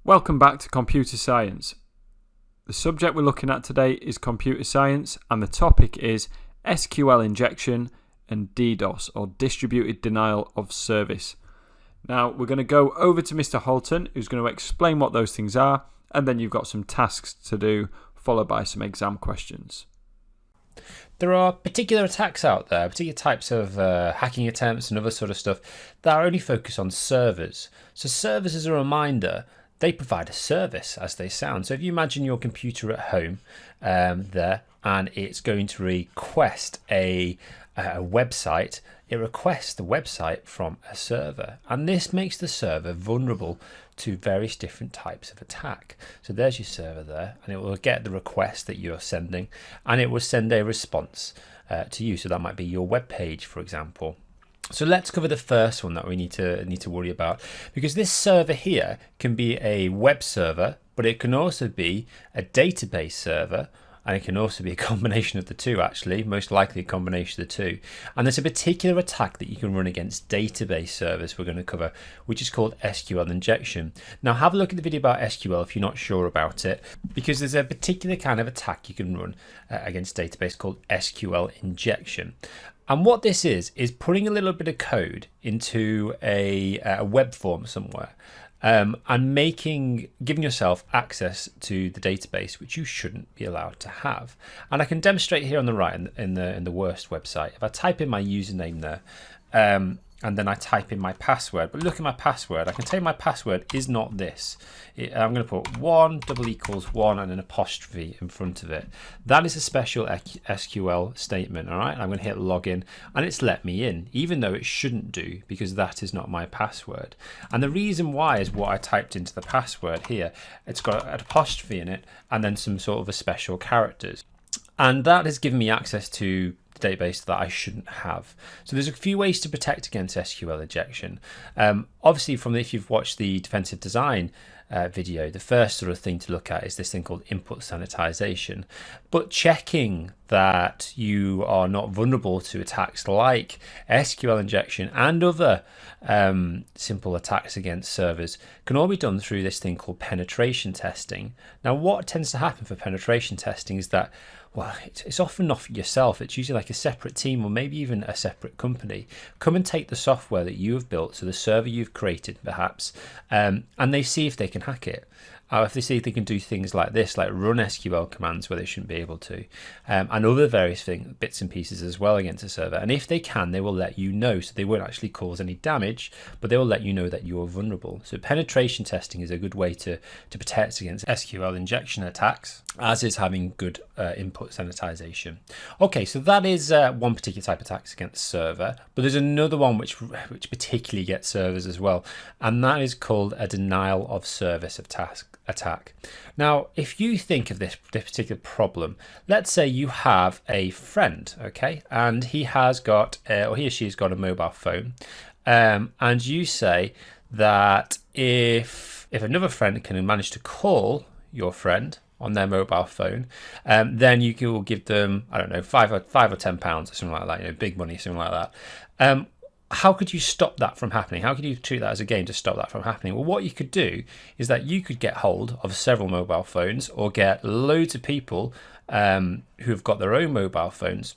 Welcome back to Computer Science. The subject we're looking at today is computer science, and the topic is SQL injection and DDoS, or distributed denial of service. Now we're going to go over to Mr. Holton, who's going to explain what those things are, and then you've got some tasks to do, followed by some exam questions. There are particular attacks out there, particular types of hacking attempts and other sort of stuff that are only focused on servers. So servers, as a reminder, they provide a service as they sound. So if you imagine your computer at home there, and it's going to request a website, it requests the website from a server, and this makes the server vulnerable to various different types of attack. So there's your server there, and it will get the request that you're sending, and it will send a response to you. So that might be your web page, for example. So let's cover the first one that we need to worry about, because this server here can be a web server, but it can also be a database server, and it can also be a combination of the two, actually, most likely a combination of the two. And there's a particular attack that you can run against database servers we're going to cover, which is called SQL injection. Now have a look at the video about SQL if you're not sure about it, because there's a particular kind of attack you can run against database called SQL injection. And what this is putting a little bit of code into a web form somewhere, and giving yourself access to the database, which you shouldn't be allowed to have. And I can demonstrate here on the right in the worst website. If I type in my username there, and then I type in my password, but look at my password, I can tell you my password is not this. I'm going to put 1 = 1 and an apostrophe in front of it. That is a special SQL statement, all right? I'm going to hit login, and it's let me in, even though it shouldn't do, because that is not my password. And the reason why is what I typed into the password here. It's got an apostrophe in it, and then some sort of a special characters. And that has given me access to the database that I shouldn't have. So there's a few ways to protect against SQL injection. Obviously, if you've watched the defensive design video, the first sort of thing to look at is this thing called input sanitization. But checking that you are not vulnerable to attacks like SQL injection and other simple attacks against servers can all be done through this thing called penetration testing. Now, what tends to happen for penetration testing is that, well, it's often not yourself. It's usually like a separate team or maybe even a separate company come and take the software that you have built, so the server you've created perhaps, and they see if they can hack it. If they see if they can do things like this, like run SQL commands where they shouldn't be able to, and other various bits and pieces as well against a server. And if they can, they will let you know. So they won't actually cause any damage, but they will let you know that you are vulnerable. So penetration testing is a good way to protect against SQL injection attacks, as is having good input sanitization. Okay, so that is one particular type of attacks against server, but there's another one which particularly gets servers as well, and that is called a denial of service of attack. Now, if you think of this particular problem, let's say you have a friend, okay, and he has got, or he or she has got a mobile phone, and you say that if another friend can manage to call your friend on their mobile phone, then you will give them, I don't know, £5 or £10 or something like that, big money, something like that. How could you stop that from happening? How could you treat that as a game to stop that from happening? Well, what you could do is that you could get hold of several mobile phones, or get loads of people who have got their own mobile phones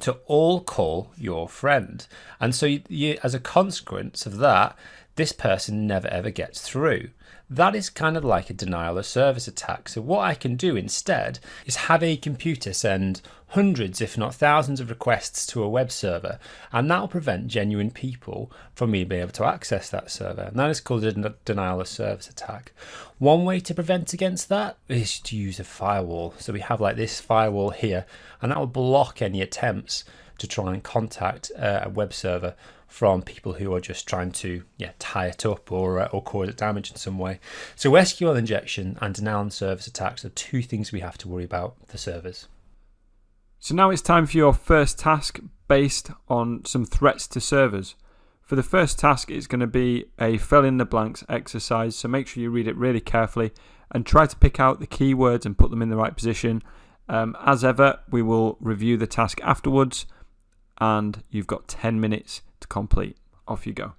to all call your friend. And so you, as a consequence of that, this person never ever gets through. That is kind of like a denial of service attack. So what I can do instead is have a computer send hundreds, if not thousands, of requests to a web server, and that will prevent genuine people from being able to access that server. And that is called a denial of service attack. One way to prevent against that is to use a firewall. So we have like this firewall here, and that will block any attempts to try and contact a web server from people who are just trying to tie it up or cause it damage in some way. So SQL injection and denial of service attacks are two things we have to worry about for servers. So now it's time for your first task based on some threats to servers. For the first task, it's going to be a fill in the blanks exercise, so make sure you read it really carefully and try to pick out the keywords and put them in the right position. As ever, we will review the task afterwards, and you've got 10 minutes to complete. Off you go.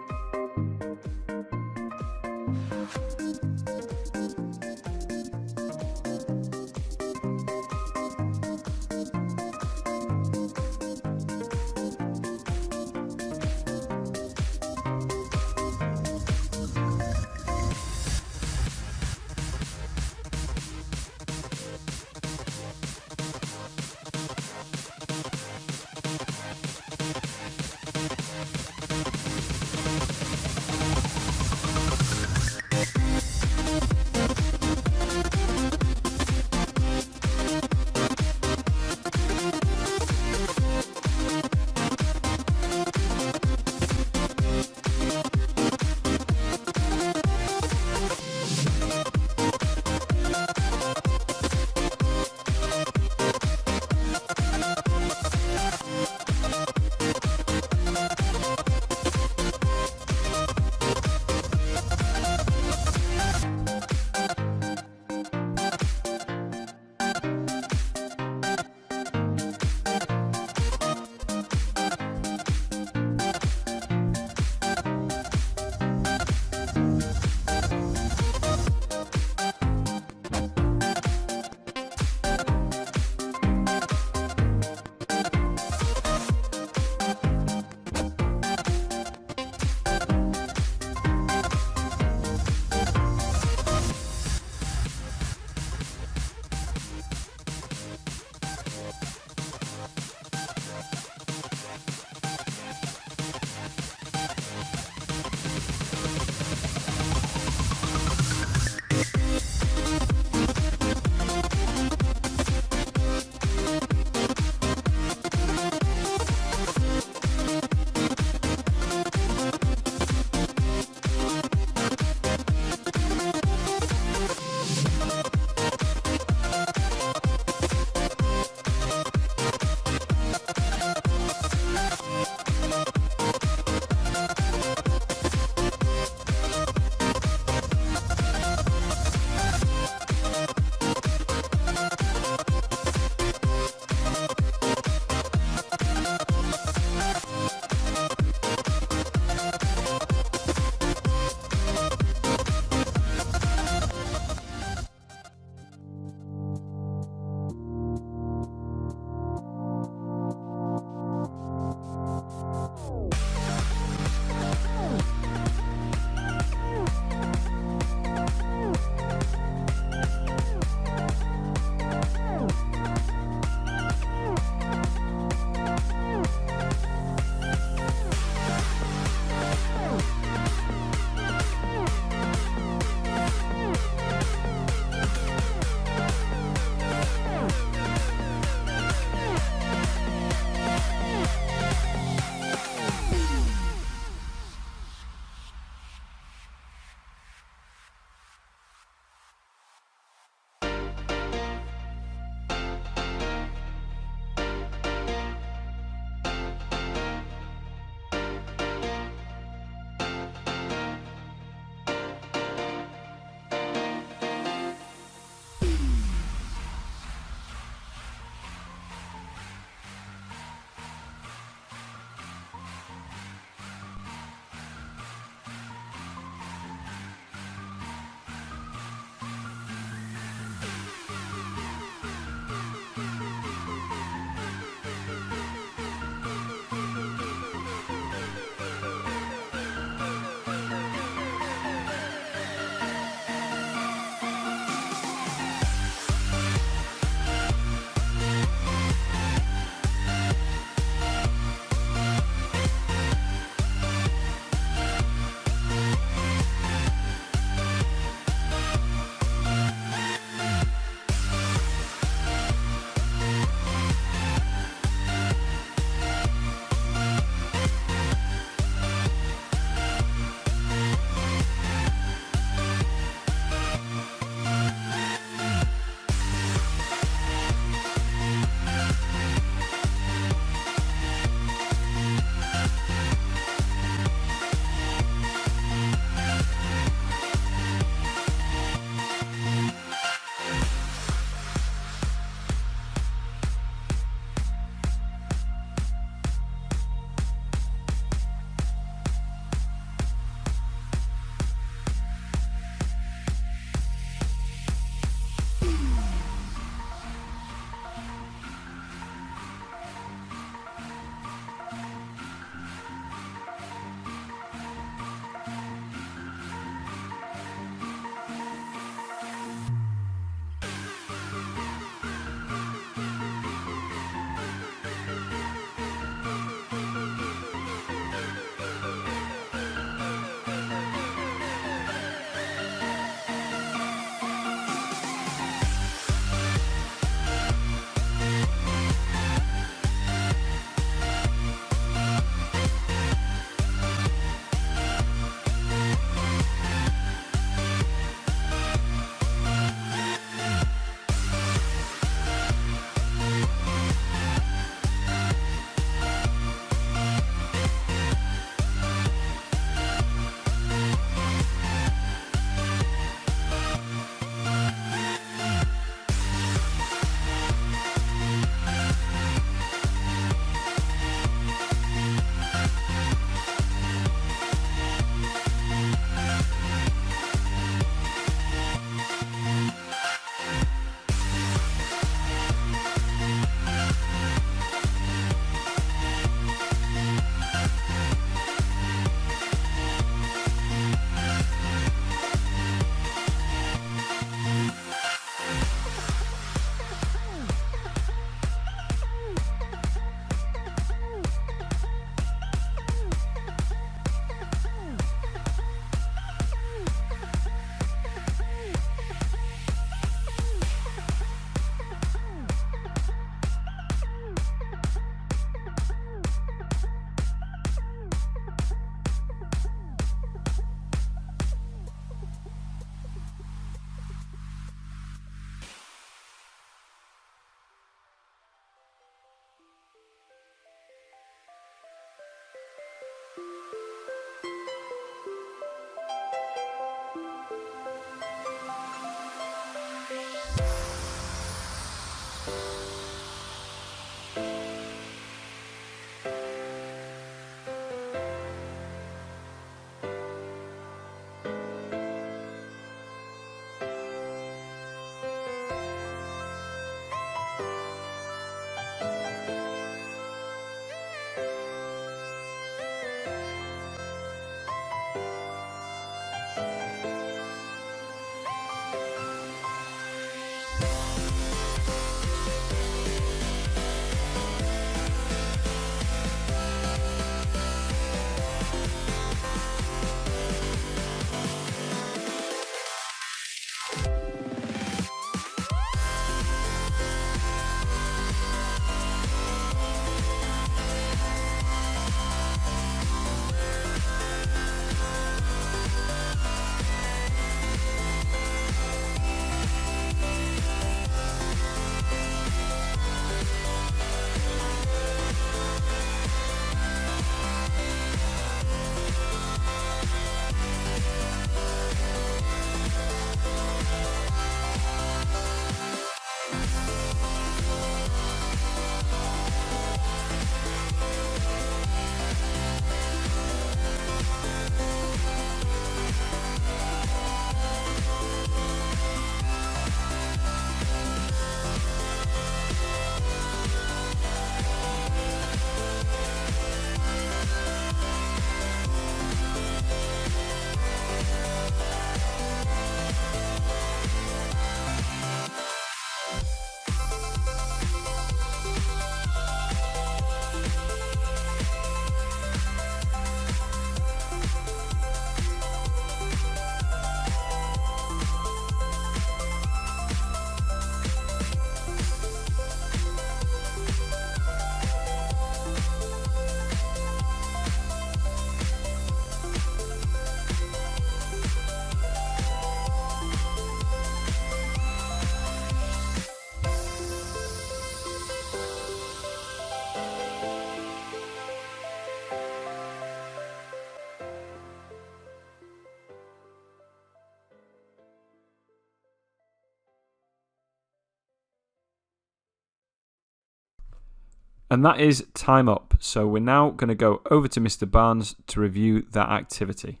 And that is time up. So we're now going to go over to Mr. Barnes to review that activity.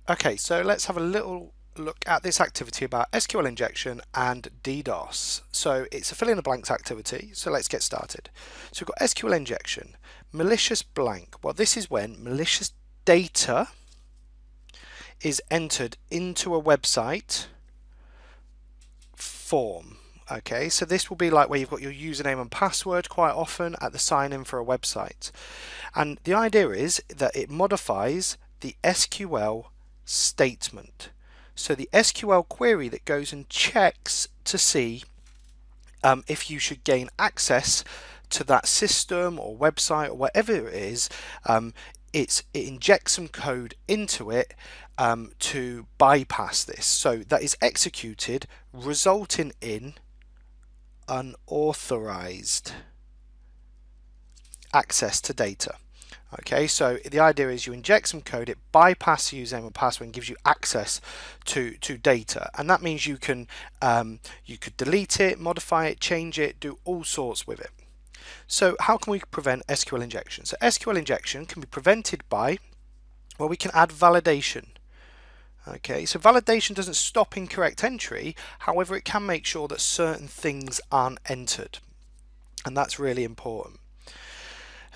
Okay, so let's have a little look at this activity about SQL injection and DDoS. So it's a fill in the blanks activity, so let's get started. So we've got SQL injection, malicious blank. Well, this is when malicious data is entered into a website form. Okay, so this will be like where you've got your username and password quite often at the sign in for a website. And the idea is that it modifies the SQL statement. So the SQL query that goes and checks to see if you should gain access to that system or website or whatever it is, it injects some code into it to bypass this. So that is executed, resulting in unauthorized access to data. Okay, so the idea is you inject some code, it bypasses username and password and gives you access to data, and that means you can you could delete it, modify it, change it, do all sorts with it. So how can we prevent SQL injection? So SQL injection can be prevented by, well, we can add validation. Okay, so validation doesn't stop incorrect entry, however it can make sure that certain things aren't entered, and that's really important.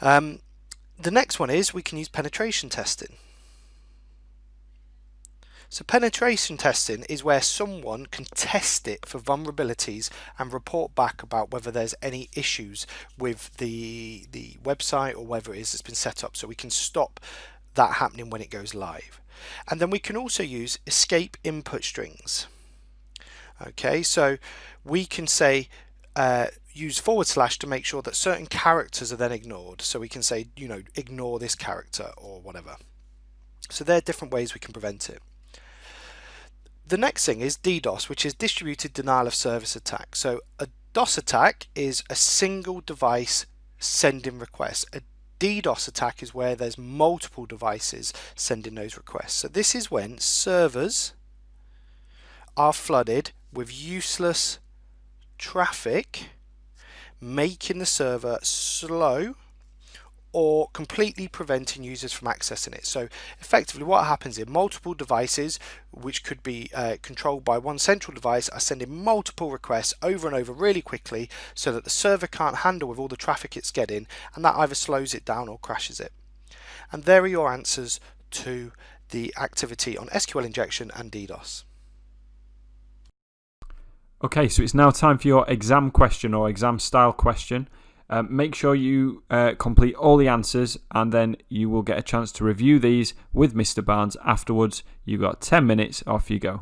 The next one is we can use penetration testing. So penetration testing is where someone can test it for vulnerabilities and report back about whether there's any issues with the website or whether it is that's been set up, so we can stop that happening when it goes live. And then we can also use escape input strings. Okay, so we can say use / to make sure that certain characters are then ignored. So we can say, you know, ignore this character or whatever. So there are different ways we can prevent it. The next thing is DDoS, which is distributed denial of service attack. So a DOS attack is a single device sending requests. A DDoS attack is where there's multiple devices sending those requests. So this is when servers are flooded with useless traffic, making the server slow or completely preventing users from accessing it. So effectively what happens is multiple devices, which could be controlled by one central device, are sending multiple requests over and over really quickly so that the server can't handle with all the traffic it's getting, and that either slows it down or crashes it. And there are your answers to the activity on SQL injection and DDoS. Okay, so it's now time for your exam question or exam style question. Make sure you complete all the answers, and then you will get a chance to review these with Mr. Barnes afterwards. You've got 10 minutes, off you go.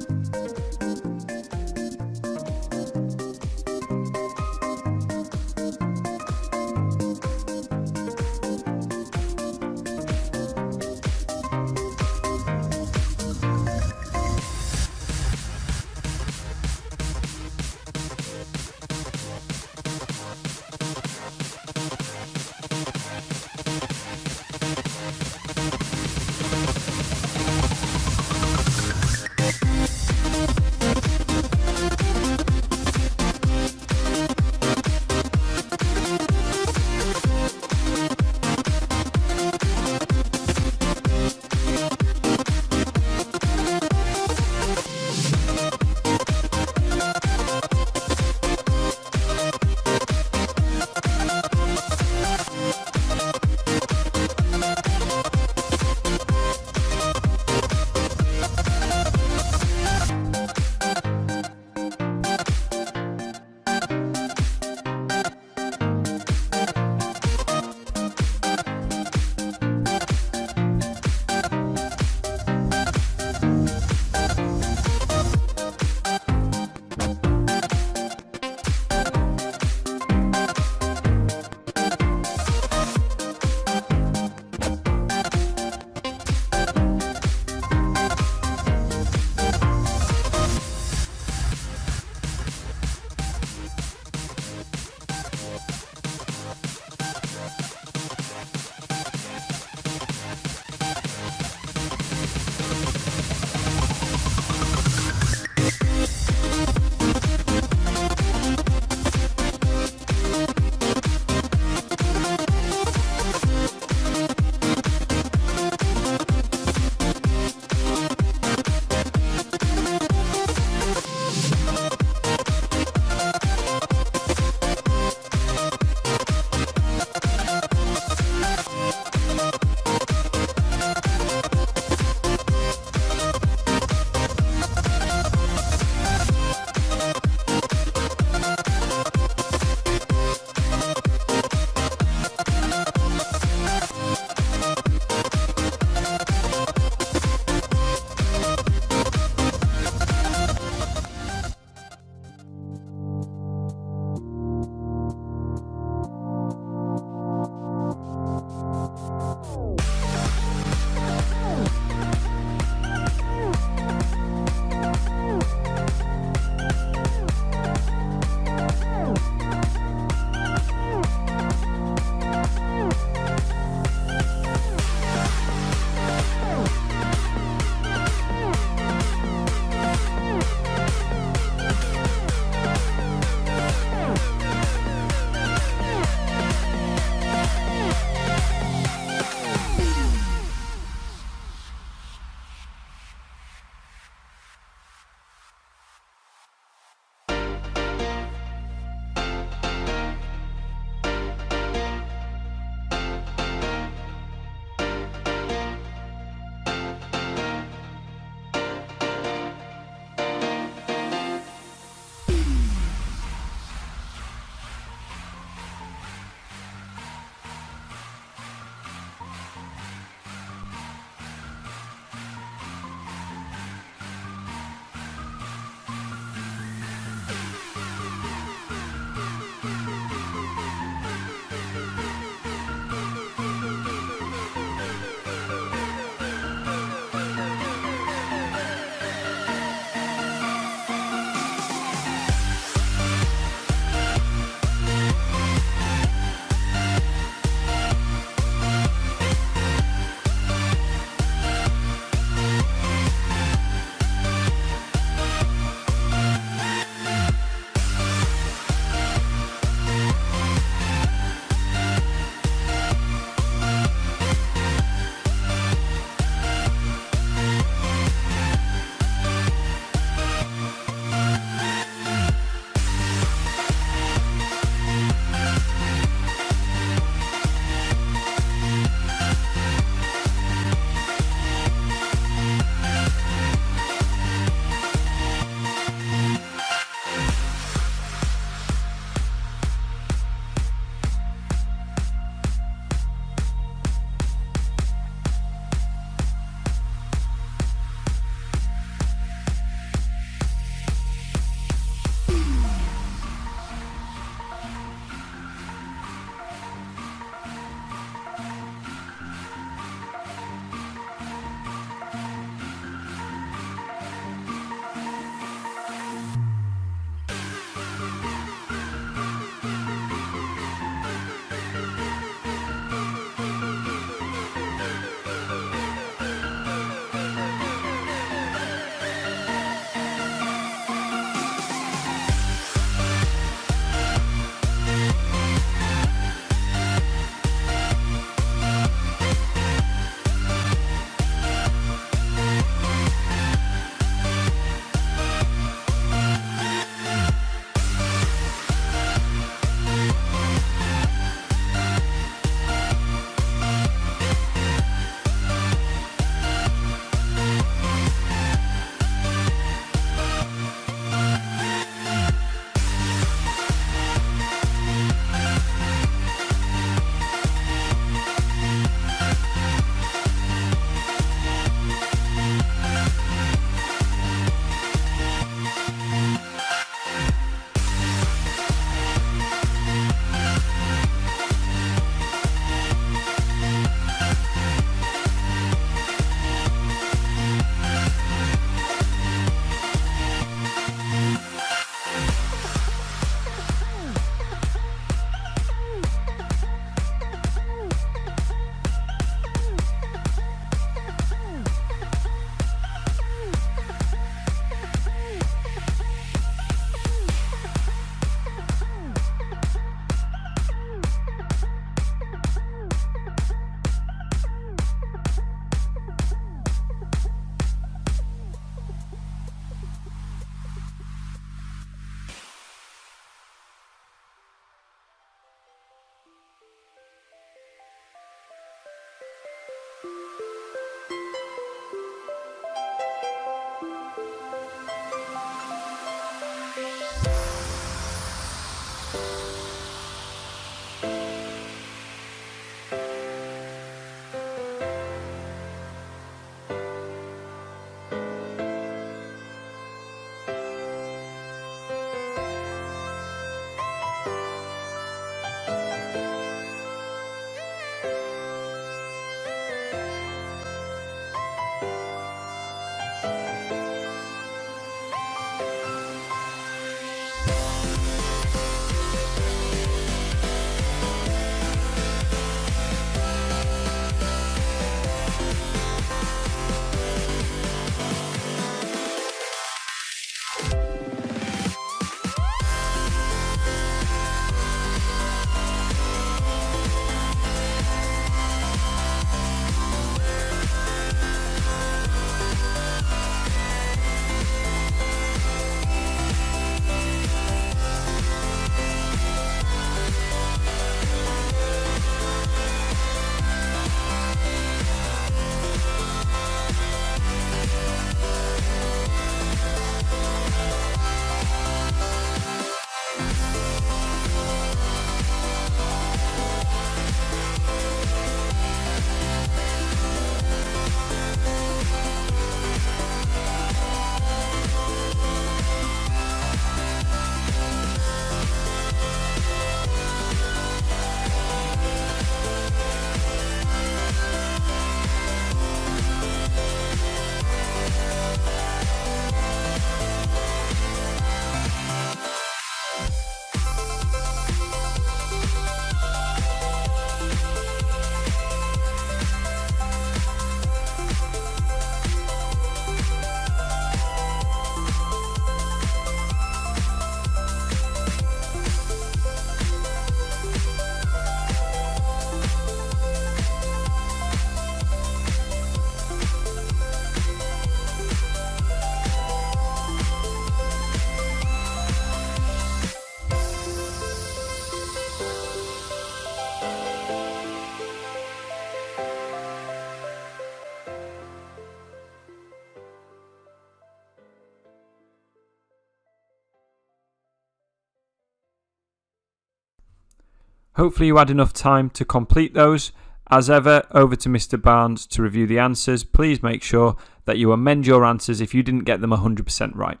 Hopefully you had enough time to complete those. As ever, over to Mr. Barnes to review the answers. Please make sure that you amend your answers if you didn't get them 100% right.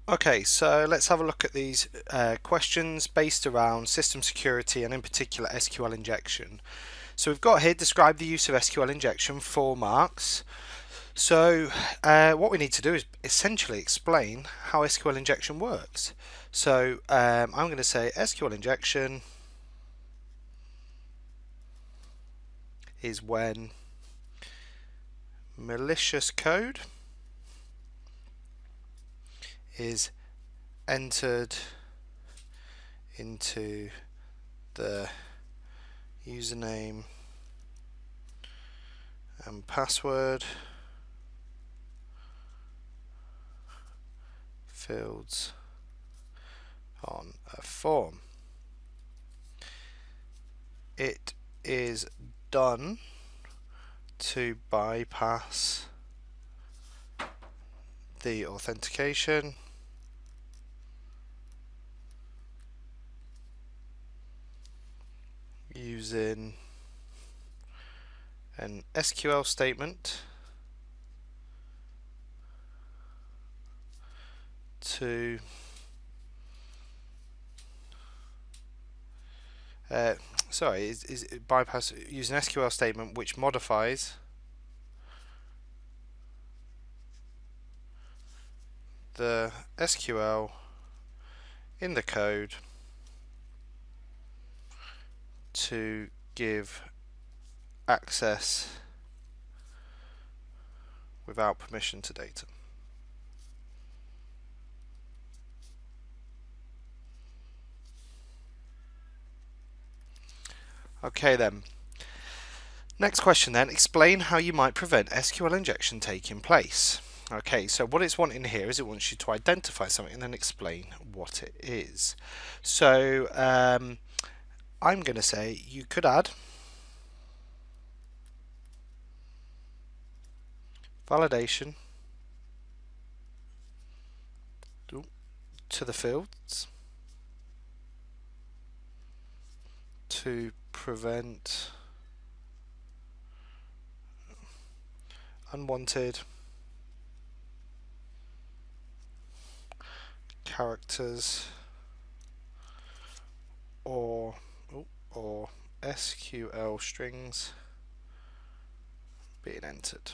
Okay, so let's have a look at these questions based around system security and in particular SQL injection. So we've got here, describe the use of SQL injection, 4 marks. So what we need to do is essentially explain how SQL injection works. So I'm going to say SQL injection is when malicious code is entered into the username and password fields on a form. It is done to bypass the authentication using an SQL statement to is bypass using an SQL statement which modifies the SQL in the code to give access without permission to data. Okay then. Next question then, explain how you might prevent SQL injection taking place. Okay, so what it's wanting here is it wants you to identify something and then explain what it is. So I'm going to say you could add validation to the fields to prevent unwanted characters or SQL strings being entered.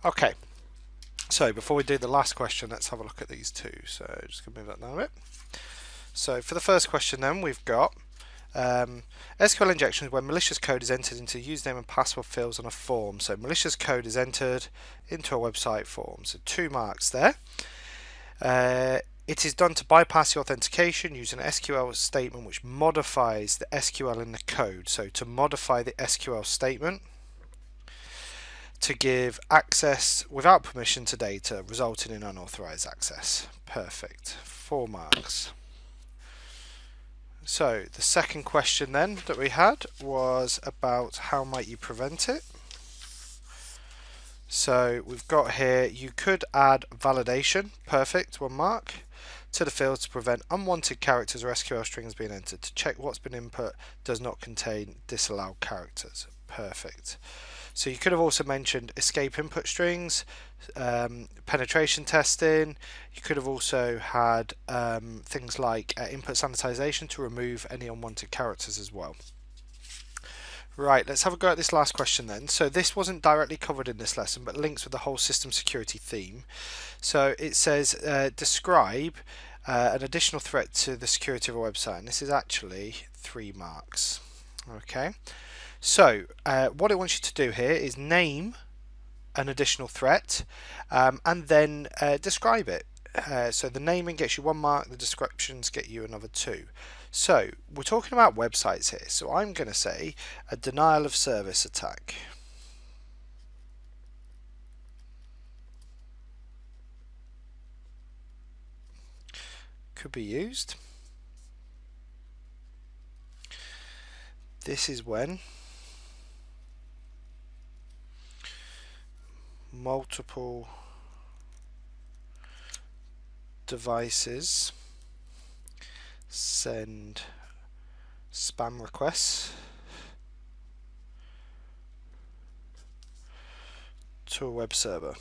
Okay, so before we do the last question, let's have a look at these two. So just going to move that down a bit. So for the first question then, we've got SQL injection is when malicious code is entered into username and password fields on a form. So malicious code is entered into a website form. So 2 marks there. It is done to bypass the authentication using an SQL statement which modifies the SQL in the code. So to modify the SQL statement to give access without permission to data, resulting in unauthorized access. Perfect. 4 marks. So the second question then that we had was about how might you prevent it. So we've got here, you could add validation, perfect, 1 mark, to the field to prevent unwanted characters or SQL strings being entered. To check what's been input does not contain disallowed characters, perfect. So you could have also mentioned escape input strings, penetration testing. You could have also had things like input sanitization to remove any unwanted characters as well. Right, let's have a go at this last question then. So this wasn't directly covered in this lesson, but links with the whole system security theme. So it says describe an additional threat to the security of a website, and this is actually 3 marks. Okay. So what it wants you to do here is name an additional threat and then describe it. So the naming gets you 1 mark, the descriptions get you another 2. So we're talking about websites here, so I'm going to say a denial of service attack. Could be used. This is when multiple devices send spam requests to a web server.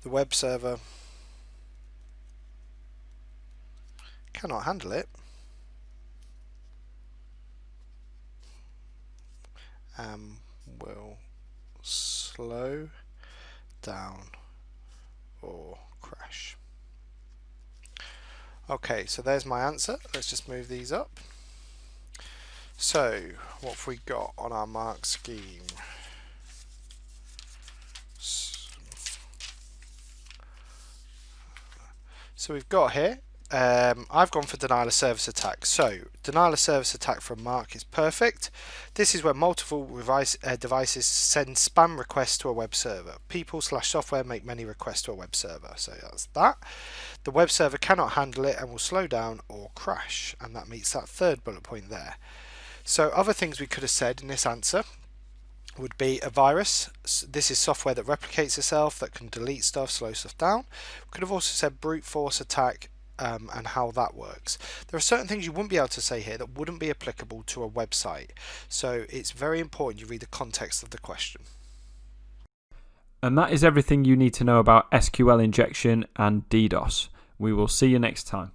The web server cannot handle it and will slow down or crash. Okay, so there's my answer. Let's just move these up. So what have we got on our mark scheme? So we've got here, I've gone for denial of service attack. So denial of service attack from Mark is perfect. This is where multiple devices send spam requests to a web server. People/software make many requests to a web server. So that's that. The web server cannot handle it and will slow down or crash. And that meets that third bullet point there. So other things we could have said in this answer would be a virus. This is software that replicates itself, that can delete stuff, slow stuff down. We could have also said brute force attack and how that works. There are certain things you wouldn't be able to say here that wouldn't be applicable to a website. So it's very important you read the context of the question. And that is everything you need to know about SQL injection and DDoS. We will see you next time.